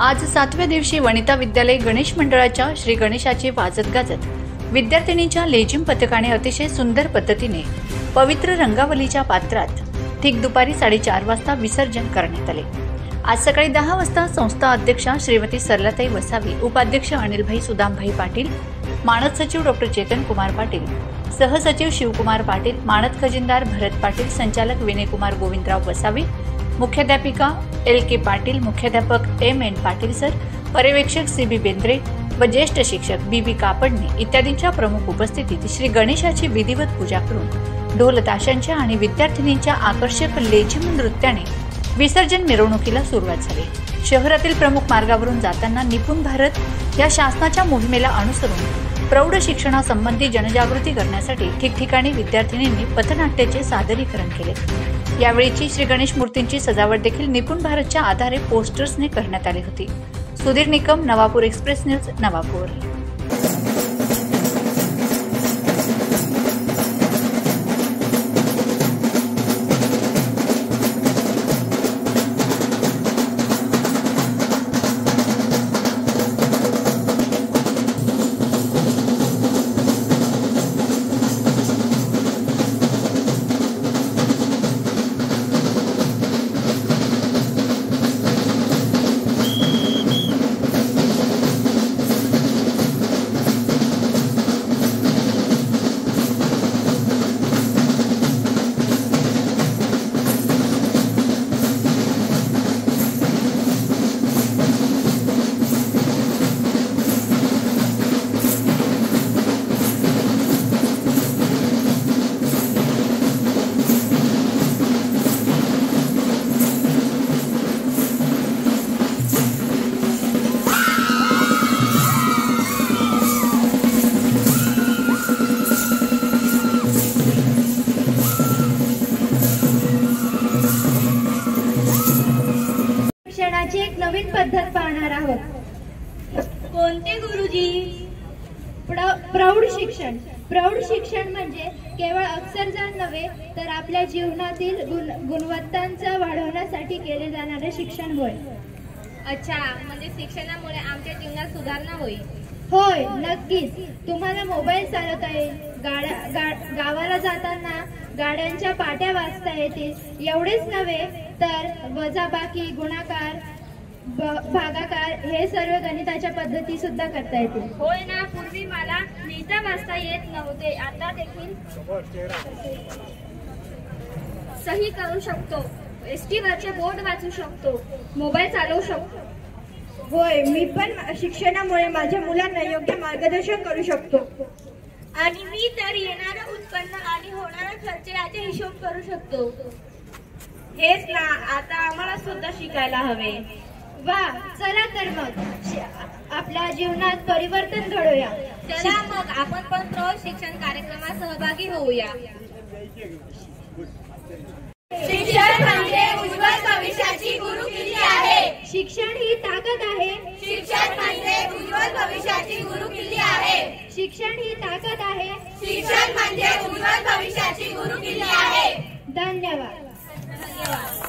आज 7व्या दिवशी वनिता विद्यालय गणेश मंडळाच्या श्री गणेशाचे वाजत गाजत विद्यार्थिनींच्या लेझिम पथकाने अतिशय सुंदर पद्धतीने पवित्र रंगावलीच्या पात्रात ठीक दुपारी 4:30 वाजता विसर्जन करण्यात आले। आज सकाळी 10 वाजता संस्था अध्यक्षा श्रीमती सरलाताई वसावी, उपाध्यक्ष अनिलभाई सुदामभाई पाटील, मानद सचिव डॉक्टर चेतन कुमार पाटील, सहसचिव शिवकुमार पाटील, मानद खजिनदार भरत पाटील, संचालक विनयकुमार गोविंदराव वसावी, मुख्याध्यापिका LK पाटील, मुख्याध्यापक MN पाटील सर, पर्यवेक्षक CB बेंद्रे व ज्येष्ठ शिक्षक BB कापडणे इत्यादींच्या प्रमुख उपस्थितीत श्री गणेशाची विधिवत पूजा करून ढोल ताशांच्या आणि विद्यार्थिनींच्या आकर्षक लेझिम नृत्याने विसर्जन मिरवणुकीला सुरुवात झाली। शहरातील प्रमुख मार्गावरून जाताना निपुण भारत या शासनाच्या मोहिमेला अनुसरून प्रौढ शिक्षणासंबंधी जनजागृती करण्यासाठी ठिकठिकाणी विद्यार्थिनींनी पथनाट्याचे सादरीकरण केले। यावेळीची श्री गणेश मूर्तींची सजावट देखील निपुण भारतच्या आधारे पोस्टर्सने करण्यात आली होती। Sudhir Nikam, Navapur express news, Navapur. शिक्षणाची एक नवीन पद्धत पाहणार आहोत। कोणते गुरुजी? प्रौढ शिक्षण। प्रौढ शिक्षण म्हणजे केवळ अक्षरज्ञान नव्हे तर आपल्या जीवनातील गुणवत्तांचा वाढवण्यासाठी केले जाणारे शिक्षण होय। अच्छा, म्हणजे शिक्षणामुळे आमच्या जीवनात सुधारणा होईल? होय, नक्कीच। तुम्हाला मोबाईल चालवता येईल, गावाला जाताना गाड्यांच्या पाट्या वाचता येतील, एवढेच नव्हे तर वजाबाकी, गुणाकार, भागाकार हे सर्व गणिताच्या पद्धती सुद्धा करता येतील। होय ना, पूर्वी मला लिहिता वाचता येत नव्हते, आता देखील सही करू शकतो, ST वरचे बोर्ड वाचू शकतो, मोबाईल चालवू शकतो। होय, मी पण शिक्षणामुळे माझ्या मुलांना योग्य मार्गदर्शन करू शकतो। आणि मी तर येणारं उत्पन्न आणि होणारा खर्च याचे हिशोब करू शकतो। हेच ना, आता आम्हाला सुद्धा शिकायला हवे। वा, चला तर मग आपल्या जीवनात परिवर्तन घडवूया। चला मग आपण पण प्रौढ शिक्षण कार्यक्रमात सहभागी होऊया। शिक्षण म्हणजे उज्ज्वल भविष्याची गुरुकिल्ली आहे। शिक्षण ही ताकद आहे। शिक्षण म्हणजे उज्ज्वल भविष्याची गुरुकिल्ली आहे। शिक्षण ही ताकद आहे। शिक्षण म्हणजे उज्ज्वल भविष्याची गुरुकिल्ली आहे। धन्यवाद। धन्यवाद।